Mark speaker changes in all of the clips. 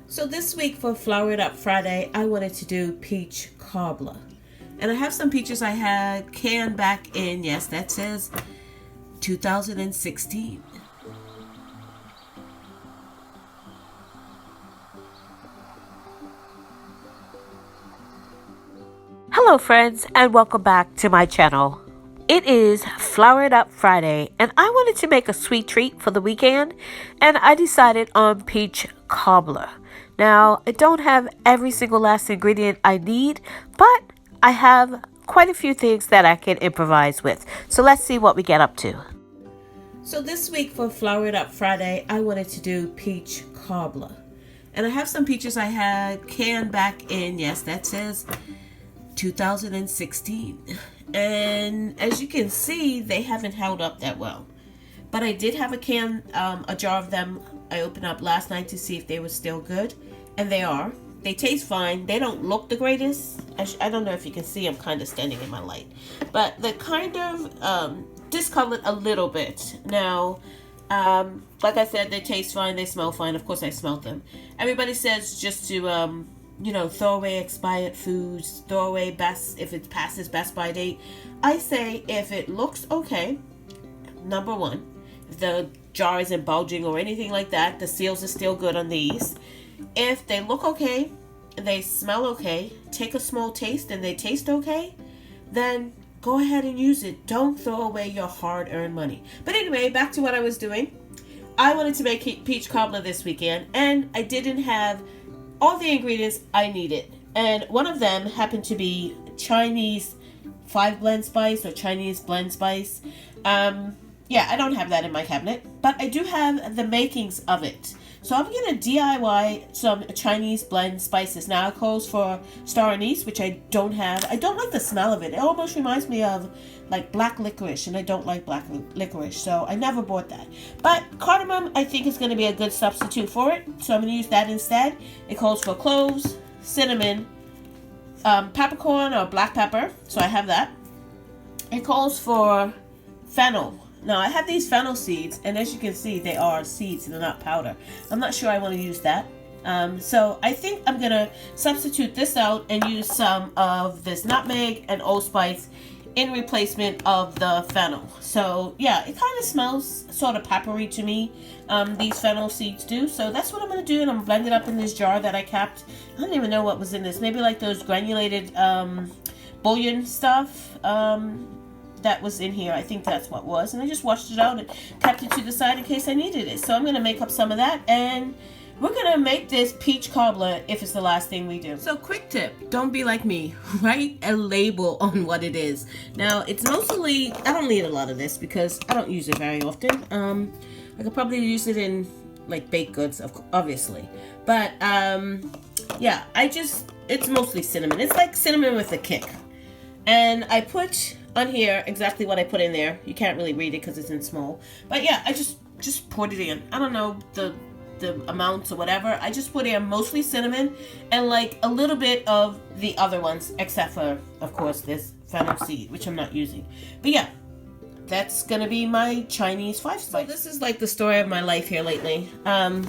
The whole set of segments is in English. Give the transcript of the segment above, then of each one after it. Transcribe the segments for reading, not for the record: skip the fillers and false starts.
Speaker 1: So this week for Flour It Up Friday, I wanted to do peach cobbler. And I have some peaches I had canned back in, yes, that says 2016.
Speaker 2: Hello friends and welcome back to my channel. It is Flour It Up Friday and I wanted to make a sweet treat for the weekend and I decided on peach cobbler. Now I don't have every single last ingredient I need, but I have quite a few things that I can improvise with. So let's see what we get up to.
Speaker 1: So this week for Flour It Up Friday, I wanted to do peach cobbler. And I have some peaches I had canned back in, yes, that says 2016. And as you can see, they haven't held up that well. But I did have a jar of them I opened up last night to see if they were still good. And they are. They taste fine. They don't look the greatest. I don't know if you can see, I'm kind of standing in my light. But they're kind of discolored a little bit. Now, like I said, they taste fine. They smell fine. Of course, I smelled them. Everybody says just to throw away expired foods, throw away if it passes best by date. I say if it looks okay, number one, if the jar isn't bulging or anything like that, the seals are still good on these. If they look okay, they smell okay, take a small taste and they taste okay, then go ahead and use it. Don't throw away your hard-earned money. But anyway, back to what I was doing. I wanted to make peach cobbler this weekend and I didn't have all the ingredients I needed, and one of them happened to be Chinese 5-blend spice or Chinese blend spice. I don't have that in my cabinet, but I do have the makings of it. So I'm gonna DIY some Chinese blend spices. Now it calls for star anise, which I don't have. I don't like the smell of it. It almost reminds me of like black licorice, and I don't like black licorice, so I never bought that. But cardamom, I think, is going to be a good substitute for it, so I'm going to use that instead. It calls for cloves, cinnamon, peppercorn or black pepper, so I have that. It calls for fennel. Now I have these fennel seeds, and as you can see, they are seeds, they're not powder. I'm not sure I want to use that. So I think I'm going to substitute this out and use some of this nutmeg and allspice in replacement of the fennel. So yeah, it kind of smells sort of peppery to me, these fennel seeds do. So that's what I'm going to do, and I'm blending it up in this jar that I kept. I don't even know what was in this. Maybe like those granulated bouillon stuff that was in here. I think that's what was. And I just washed it out and kept it to the side in case I needed it. So I'm going to make up some of that, and we're going to make this peach cobbler if it's the last thing we do. So quick tip, don't be like me. Write a label on what it is. Now, it's mostly, I don't need a lot of this because I don't use it very often. I could probably use it in like baked goods, obviously. But it's mostly cinnamon. It's like cinnamon with a kick. And I put on here exactly what I put in there. You can't really read it because it's in small. But yeah, I just poured it in. I don't know the amounts or whatever. I just put in mostly cinnamon and like a little bit of the other ones, except for, of course, this fennel seed, which I'm not using. But yeah, that's gonna be my Chinese 5 spice. So this is like the story of my life here lately. As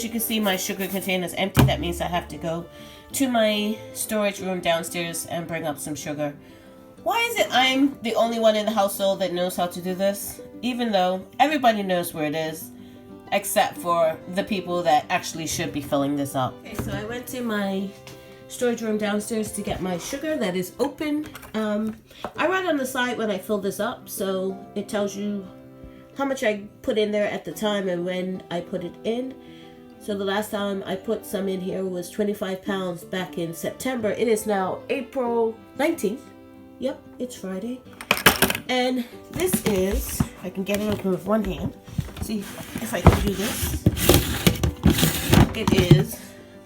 Speaker 1: you can see, my sugar container is empty. That means I have to go to my storage room downstairs and bring up some sugar. Why is it I'm the only one in the household that knows how to do this? Even though everybody knows where it is, except for the people that actually should be filling this up. Okay, so I went to my storage room downstairs to get my sugar that is open. I write on the side when I fill this up, so it tells you how much I put in there at the time and when I put it in. So the last time I put some in here was 25 pounds back in September. It is now April 19th. Yep, it's Friday. And this is, I can get it open with one hand. See if I can do this. It is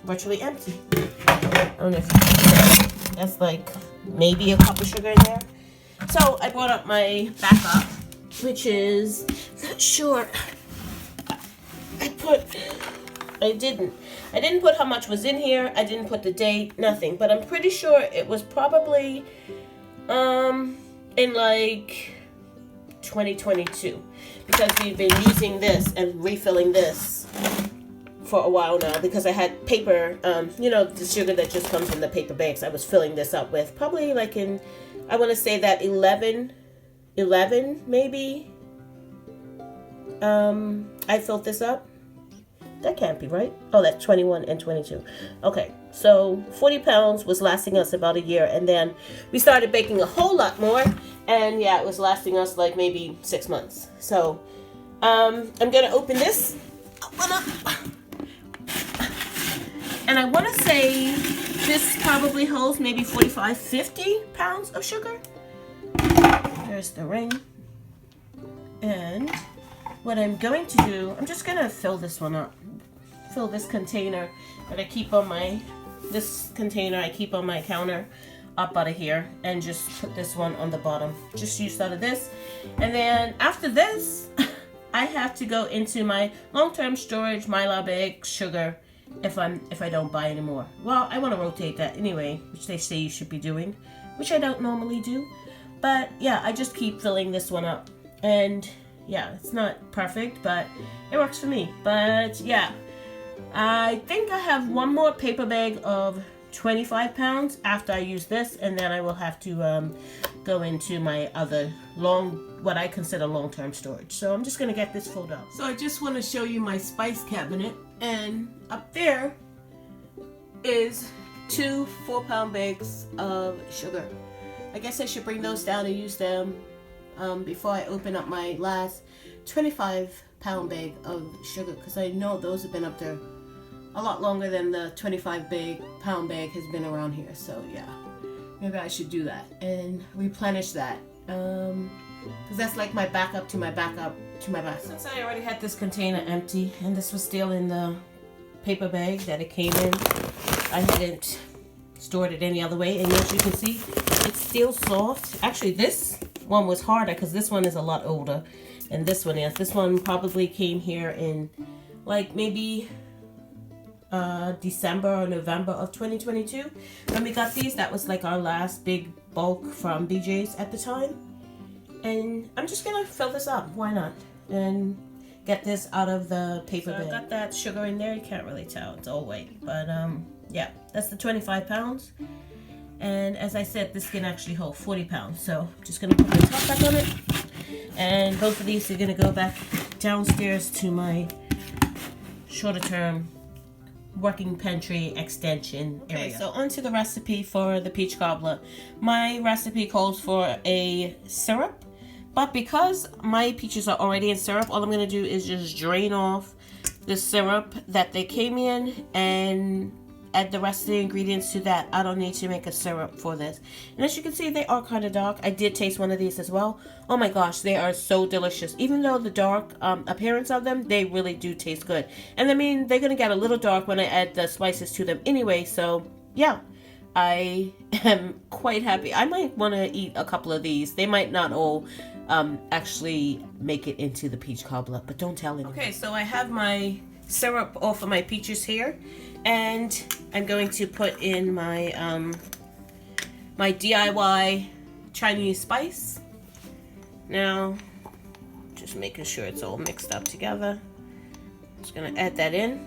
Speaker 1: virtually empty. I don't know if you can see that. That's like maybe a cup of sugar in there. So I brought up my backup, which is, not sure. I didn't put how much was in here. I didn't put the date, nothing. But I'm pretty sure it was probably in like 2022, because we've been using this and refilling this for a while now because I had paper, you know, the sugar that just comes in the paper bags. I was filling this up with probably like in, I want to say that 11 maybe. I filled this up. That can't be right. Oh, that's 21 and 22. Okay, so 40 pounds was lasting us about a year, and then we started baking a whole lot more, and yeah, it was lasting us like maybe 6 months. So I'm gonna open this one up, and I want to say this probably holds maybe 50 pounds of sugar. There's the ring, and what I'm going to do, I'm just gonna fill this one up. Fill this container that I keep on my, I keep on my counter up out of here, and just put this one on the bottom. Just use out of this. And then after this, I have to go into my long-term storage Mylar bag sugar if I don't buy any more. Well, I want to rotate that anyway, which they say you should be doing, which I don't normally do. But yeah, I just keep filling this one up. And yeah, it's not perfect, but it works for me. But yeah, I think I have one more paper bag of 25 pounds after I use this, and then I will have to go into my other what I consider long-term storage. So I'm just gonna get this filled up. So I just want to show you my spice cabinet, and up there is 2 4-pound bags of sugar. I guess I should bring those down and use them before I open up my last 25-pound bag of sugar, because I know those have been up there a lot longer than the 25-pound bag has been around here. So yeah, maybe I should do that and replenish that, because that's like my backup to my backup to my backup. Since I already had this container empty, and this was still in the paper bag that it came in, I hadn't stored it any other way, and as you can see, it's still soft. Actually, this one was harder because this one is a lot older, and this one is. This one probably came here in like maybe December or November of 2022 when we got these. That was like our last big bulk from BJ's at the time, and I'm just gonna fill this up. Why not? And get this out of the paper bag. I got that sugar in there. You can't really tell, it's all white, but yeah, that's the 25 pounds. And as I said, this can actually hold 40 pounds. So I'm just going to put my top back on it. And both of these are going to go back downstairs to my shorter term working pantry extension area. Okay, so onto the recipe for the peach cobbler. My recipe calls for a syrup, but because my peaches are already in syrup, all I'm going to do is just drain off the syrup that they came in and add the rest of the ingredients to that. I don't need to make a syrup for this. And as you can see, they are kind of dark. I did taste one of these as well. Oh my gosh, they are so delicious. Even though the dark appearance of them, they really do taste good. And I mean, they're gonna get a little dark when I add the spices to them anyway. So yeah, I am quite happy. I might want to eat a couple of these. They might not all actually make it into the peach cobbler, but don't tell anyone. Okay, so I have my syrup off of my peaches here, and I'm going to put in my my DIY Chinese spice. Now, just making sure it's all mixed up together. Just gonna add that in.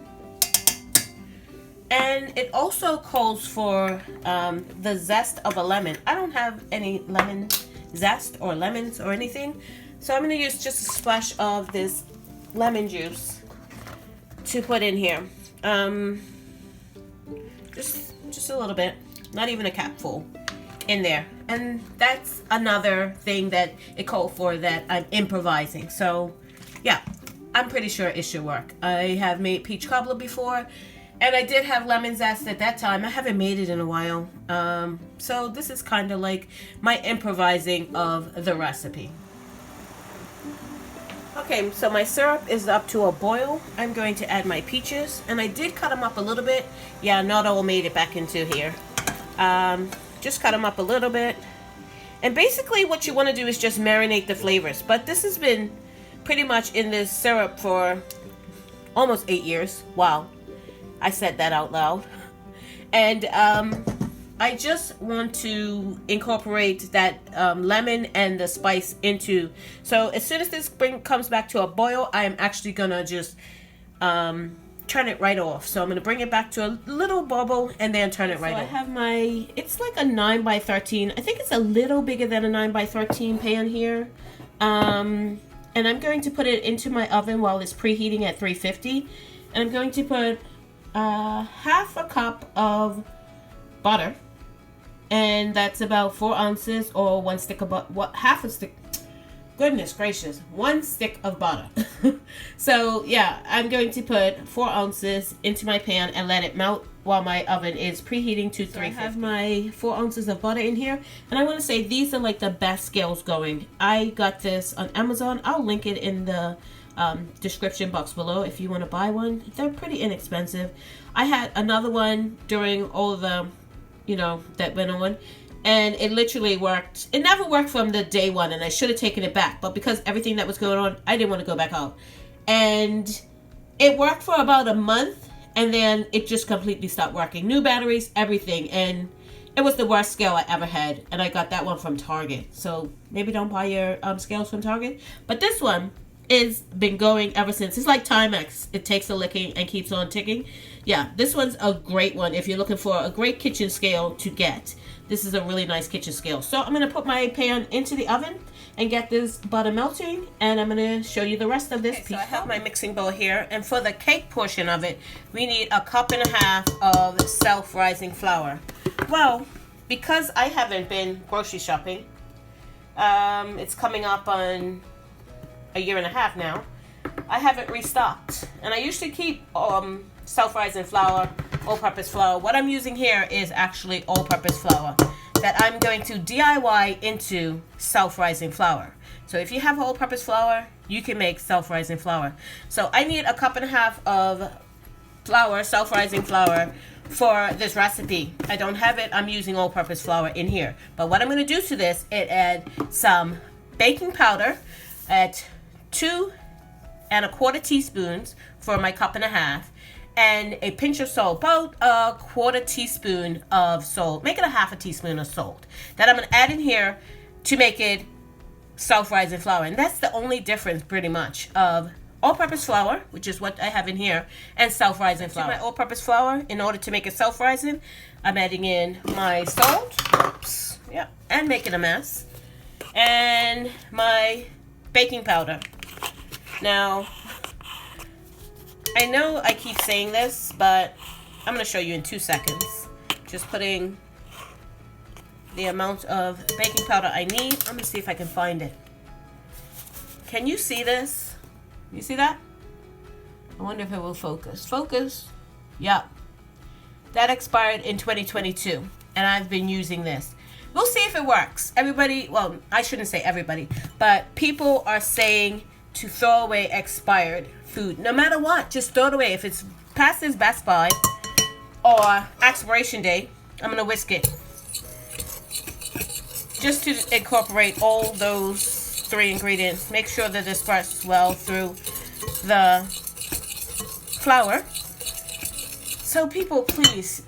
Speaker 1: And it also calls for the zest of a lemon. I don't have any lemon zest or lemons or anything, so I'm gonna use just a splash of this lemon juice to put in here. Just a little bit, not even a capful in there. And that's another thing that it called for, that I'm improvising. So yeah, I'm pretty sure it should work. I have made peach cobbler before, and I did have lemon zest at that time. I haven't made it in a while. So this is kind of like my improvising of the recipe. Okay, so my syrup is up to a boil. I'm going to add my peaches, and I did cut them up a little bit. Yeah, not all made it back into here. Just cut them up a little bit. And basically what you want to do is just marinate the flavors. But this has been pretty much in this syrup for almost 8 years. Wow, I said that out loud. And I just want to incorporate that lemon and the spice into. So as soon as this comes back to a boil, I am actually gonna just turn it right off. So I'm going to bring it back to a little bubble and then turn it right off. I have my, it's like a 9 by 13. I think it's a little bigger than a 9 by 13 pan here. And I'm going to put it into my oven while it's preheating at 350. And I'm going to put half a cup of butter. And that's about 4 ounces or 1 stick of butter. Half a stick. Goodness gracious, 1 stick of butter. So yeah, I'm going to put 4 ounces into my pan and let it melt while my oven is preheating to 350. I have my 4 ounces of butter in here, and I want to say these are like the best scales going. I got this on Amazon. I'll link it in the description box below if you want to buy one. They're pretty inexpensive. I had another one during all the, you know, that went on, and it literally worked. It never worked from the day one, and I should have taken it back, but because everything that was going on, I didn't want to go back out. And it worked for about a month, and then it just completely stopped working. New batteries, everything, and it was the worst scale I ever had, and I got that one from Target. So maybe don't buy your scales from Target, but this one is been going ever since. It's like Timex. It takes a licking and keeps on ticking. Yeah, this one's a great one if you're looking for a great kitchen scale to get. This is a really nice kitchen scale. So I'm going to put my pan into the oven and get this butter melting, and I'm going to show you the rest of this piece. So I have my mixing bowl here, and for the cake portion of it, we need 1.5 cups of self-rising flour. Well, because I haven't been grocery shopping, it's coming up on a 1.5 years now, I haven't restocked, and I usually keep self-rising flour, all-purpose flour. What I'm using here is actually all-purpose flour that I'm going to DIY into self-rising flour. So if you have all-purpose flour, you can make self-rising flour. So I need 1.5 cups of flour, self-rising flour, for this recipe. I don't have it. I'm using all-purpose flour in here. But what I'm going to do to this is add some baking powder at 2¼ teaspoons for my 1.5 cups, and a pinch of salt, about 1/4 teaspoon of salt. Make it 1/2 teaspoon of salt that I'm going to add in here to make it self-rising flour. And that's the only difference pretty much of all-purpose flour, which is what I have in here, and self-rising flour. My all-purpose flour, in order to make it self-rising, I'm adding in my salt, oops, yeah, and making a mess, and my baking powder. Now, I know I keep saying this, but I'm going to show you in 2 seconds. Just putting the amount of baking powder I need. I'm going to see if I can find it. Can you see this? You see that? I wonder if it will focus. Focus. Yep. That expired in 2022, and I've been using this. We'll see if it works. Everybody, well, I shouldn't say everybody, but people are saying to throw away expired food. No matter what, just throw it away. If it's past its best by or expiration date, I'm going to whisk it. Just to incorporate all those 3 ingredients. Make sure that it spreads well through the flour. So people, please,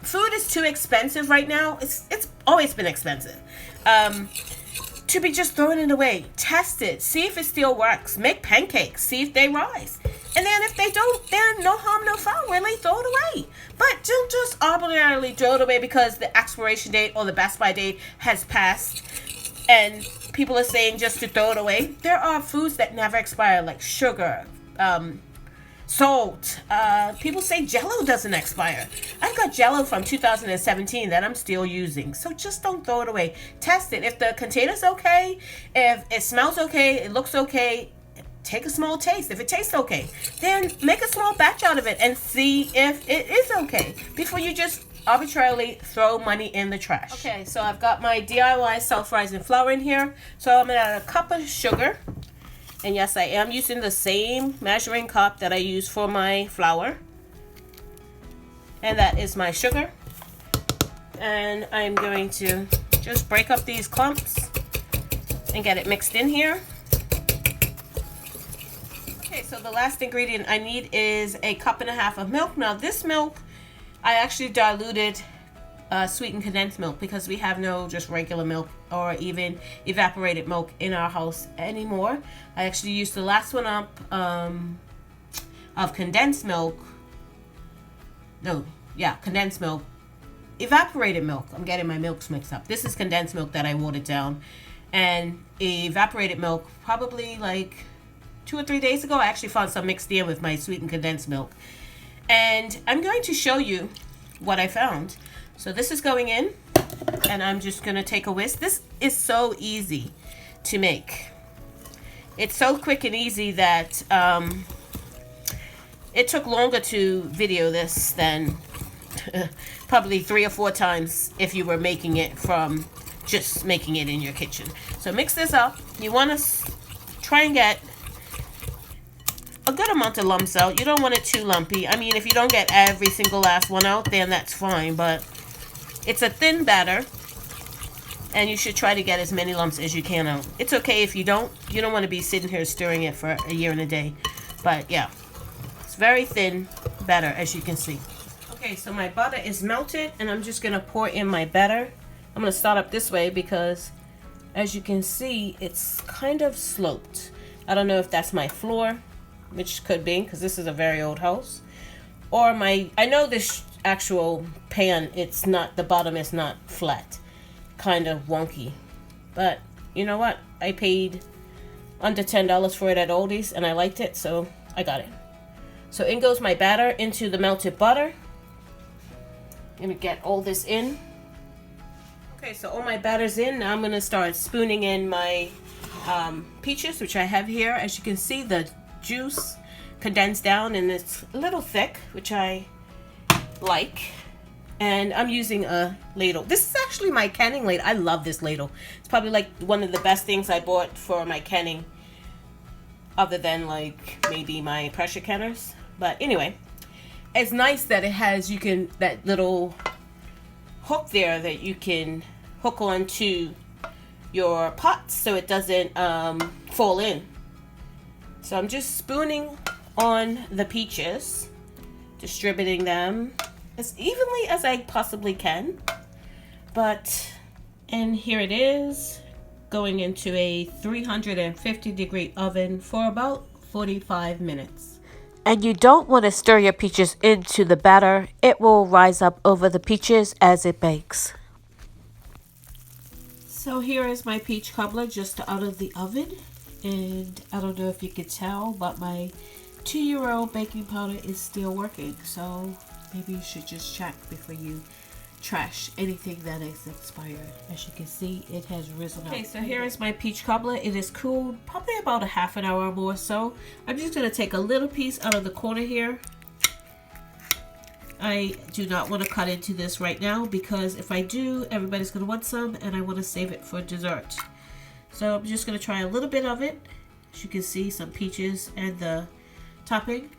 Speaker 1: food is too expensive right now. It's always been expensive. To be just throwing it away. Test it. See if it still works. Make pancakes. See if they rise. And then if they don't, then no harm, no foul. Really, throw it away. But don't just arbitrarily throw it away because the expiration date or the best by date has passed. And people are saying just to throw it away. There are foods that never expire, like sugar, salt. People say Jell-O doesn't expire. I've got Jell-O from 2017 that I'm still using. So just don't throw it away. Test it. If the container's okay, if it smells okay, it looks okay, take a small taste. If it tastes okay, then make a small batch out of it and see if it is okay before you just arbitrarily throw money in the trash. Okay, so I've got my DIY self-rising flour in here. So I'm going to add 1 cup of sugar. And yes, I am using the same measuring cup that I use for my flour. And that is my sugar. And I'm going to just break up these clumps and get it mixed in here. Okay, so the last ingredient I need is 1.5 cups of milk. Now this milk, I actually diluted sweetened condensed milk because we have no just regular milk or even evaporated milk in our house anymore. I actually used the last one up of condensed milk no, yeah, condensed milk. Evaporated milk. I'm getting my milks mixed up. This is condensed milk that I watered down. And evaporated milk, probably like 2 or 3 days ago, I actually found some mixed in with my sweetened condensed milk. And I'm going to show you what I found. So this is going in, and I'm just going to take a whisk. This is so easy to make. It's so quick and easy that it took longer to video this than probably 3 or 4 times if you were making it from just making it in your kitchen. So mix this up. You want to try and get a good amount of lumps out. You don't want it too lumpy. I mean, if you don't get every single last one out, then that's fine, but it's a thin batter, and you should try to get as many lumps as you can out. It's okay if you don't. You don't want to be sitting here stirring it for a year and a day. But yeah, it's very thin batter, as you can see. Okay, so my butter is melted, and I'm just going to pour in my batter. I'm going to start up this way because, as you can see, it's kind of sloped. I don't know if that's my floor, which could be because this is a very old house, or I know this actual pan, it's not, the bottom is not flat, kind of wonky, but you know what, I paid under $10 for it at Aldi's and I liked it, so I got it. So in goes my batter into the melted butter. I'm gonna get all this in. Okay, so all my batter's in. Now I'm gonna start spooning in my peaches, which I have here. As you can see, the juice condensed down and it's a little thick, which I like. And I'm using a ladle. This is actually my canning ladle. I love this ladle. It's probably like one of the best things I bought for my canning, other than like maybe my pressure canners. But anyway, it's nice that it has, that little hook there that you can hook onto your pots so it doesn't fall in. So I'm just spooning on the peaches, distributing them as evenly as I possibly can. And here it is, going into a 350-degree oven for about 45 minutes.
Speaker 2: And you don't want to stir your peaches into the batter. It will rise up over the peaches as it bakes.
Speaker 1: So here is my peach cobbler just out of the oven. And I don't know if you could tell, but my 2-year-old baking powder is still working. So maybe you should just check before you trash anything that is expired. As you can see, it has risen up. Okay, so here is my peach cobbler. It is cooled probably about a half an hour or more. So I'm just going to take a little piece out of the corner here. I do not want to cut into this right now because if I do, everybody's going to want some and I want to save it for dessert. So I'm just going to try a little bit of it. As you can see, some peaches and the topping.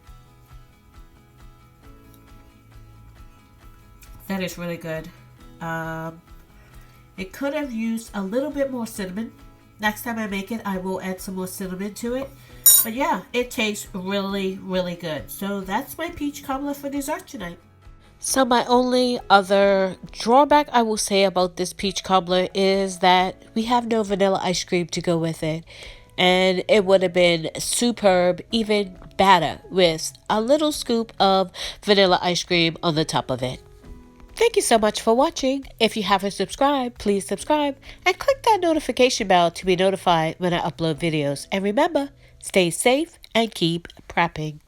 Speaker 1: That is really good. It could have used a little bit more cinnamon. Next time I make it, I will add some more cinnamon to it. But yeah, it tastes really, really good. So that's my peach cobbler for dessert tonight.
Speaker 2: So my only other drawback I will say about this peach cobbler is that we have no vanilla ice cream to go with it. And it would have been superb, even better, with a little scoop of vanilla ice cream on the top of it. Thank you so much for watching. If you haven't subscribed, please subscribe and click that notification bell to be notified when I upload videos. And remember, stay safe and keep prepping.